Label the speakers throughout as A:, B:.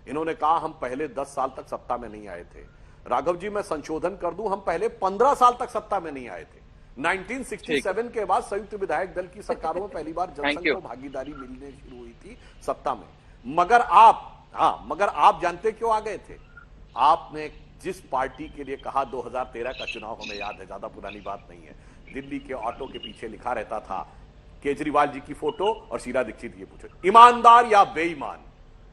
A: इन्होंने कहा हम पहले 10 साल तक सत्ता में नहीं आए थे। राघव जी मैं संशोधन कर दूं, हम पहले 15 साल तक सत्ता में नहीं आए थे। 1967 के बाद संयुक्त विधायक दल की सरकारों में पहली बार जनसंघ को भागीदारी मिलने शुरू हुई थी सत्ता में। मगर आप जानते क्यों आ गए थे? आपने जिस पार्टी के लिए कहा, 2013 का चुनाव हमें याद है, ज्यादा पुरानी बात नहीं है, दिल्ली के ऑटो के पीछे लिखा रहता था केजरीवाल जी की फोटो और शीला दीक्षित ये पूछो ईमानदार या बेईमान।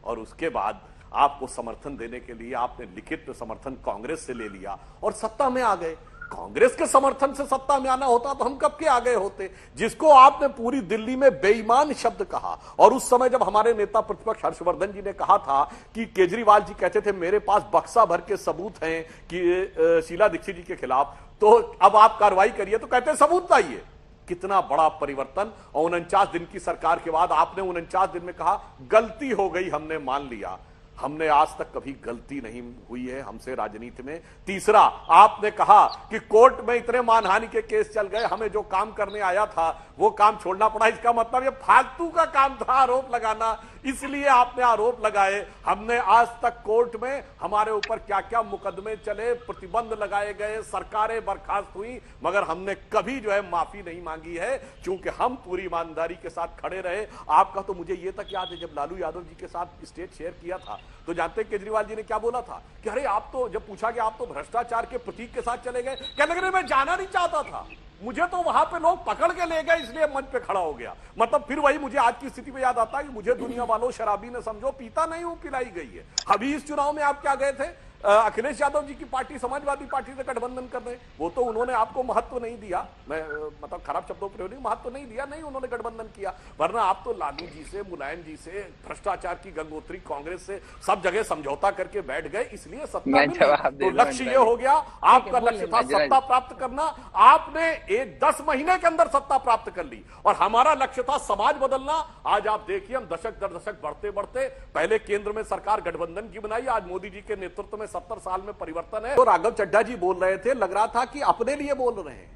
A: और उसके बाद आपको समर्थन देने के लिए आपने लिखित समर्थन कांग्रेस से ले लिया और सत्ता में आ गए। कांग्रेस के समर्थन से सत्ता में आना होता तो हम कब के आ गए होते। जिसको आपने पूरी दिल्ली में बेईमान शब्द कहा, और उस समय जब हमारे नेता प्रतिपक्ष हर्षवर्धन जी ने कहा था कि केजरीवाल जी कहते थे मेरे पास बक्सा भर के सबूत हैं कि शीला दीक्षित जी के खिलाफ, तो अब आप कार्रवाई करिए, तो कहते सबूत लाइए। कितना बड़ा परिवर्तन। और 49 दिन की सरकार के बाद आपने 49 दिन में कहा गलती हो गई, हमने मान लिया। हमने आज तक कभी गलती नहीं हुई है हमसे राजनीति में। तीसरा, आपने कहा कि कोर्ट में इतने मानहानि के केस चल गए, हमें जो काम करने आया था वो काम छोड़ना पड़ा। इसका मतलब ये फालतू का काम था आरोप लगाना, इसलिए आपने आरोप लगाए। हमने आज तक कोर्ट में हमारे ऊपर क्या क्या मुकदमे चले, प्रतिबंध लगाए गए, सरकारें बर्खास्त हुई, मगर हमने कभी जो है माफी नहीं मांगी है, क्योंकि हम पूरी ईमानदारी के साथ खड़े रहे। आपका तो मुझे ये तक याद है, जब लालू यादव जी के साथ स्टेज शेयर किया था तो जानते केजरीवाल जी ने क्या बोला था कि अरे आप तो, जब पूछा कि आप तो भ्रष्टाचार के प्रतीक के साथ चले गए, कहने लगे मैं जाना नहीं चाहता था, मुझे तो वहां पे लोग पकड़ के ले गए इसलिए मंच पे खड़ा हो गया। मतलब फिर वही मुझे आज की स्थिति में याद आता है कि मुझे दुनिया वालों शराबी ने समझो, पीता नहीं हूं, पिलाई गई है। अभी इस चुनाव में आप क्या गए थे, अखिलेश यादव जी की पार्टी समाजवादी पार्टी से गठबंधन कर रहे, वो तो उन्होंने आपको महत्व नहीं दिया, मैं मतलब खराब शब्दों प्रयोग नहीं, महत्व नहीं दिया, नहीं उन्होंने गठबंधन किया। वरना आप तो लालू जी से, मुलायम जी से, भ्रष्टाचार की गंगोत्री कांग्रेस से सब जगह समझौता करके बैठ गए, इसलिए सत्ता मिली। तो लक्ष्य ये हो गया, आपका लक्ष्य था सत्ता प्राप्त करना, आपने 10 महीने के अंदर सत्ता प्राप्त कर ली, और हमारा लक्ष्य था समाज बदलना। आज आप देखिए हम दशक दर दशक बढ़ते बढ़ते, पहले केंद्र में सरकार गठबंधन की बनाई, आज मोदी जी के नेतृत्व में 70 साल में परिवर्तन है। तो राघव चड्ढा जी बोल रहे थे, लग रहा था कि अपने लिए बोल रहे हैं,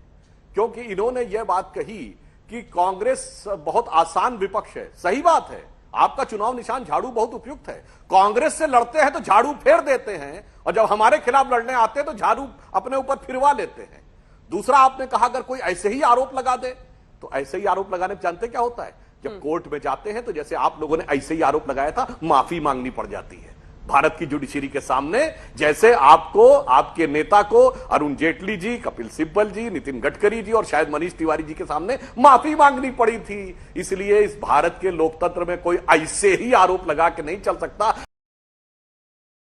A: क्योंकि इन्होंने यह बात कही कि कांग्रेस बहुत आसान विपक्ष है। सही बात है, आपका चुनाव निशान झाड़ू बहुत उपयुक्त है। कांग्रेस से लड़ते हैं तो झाड़ू फेर देते हैं, और जब हमारे खिलाफ लड़ने आते हैं तो झाड़ू अपने ऊपर फिरवा लेते हैं। दूसरा, आपने कहा अगर कोई ऐसे ही आरोप लगा दे, तो ऐसे ही आरोप लगाने में जानते क्या होता है, जब कोर्ट में जाते हैं तो जैसे आप लोगों ने ऐसे ही आरोप लगाया था, माफी मांगनी पड़ जाती है भारत की जुडिशरी के सामने। जैसे आपको, आपके नेता को अरुण जेटली जी, कपिल सिब्बल जी, नितिन गडकरी जी और शायद मनीष तिवारी जी के सामने माफी मांगनी पड़ी थी। इसलिए इस भारत के लोकतंत्र में कोई ऐसे ही आरोप लगा के नहीं चल सकता।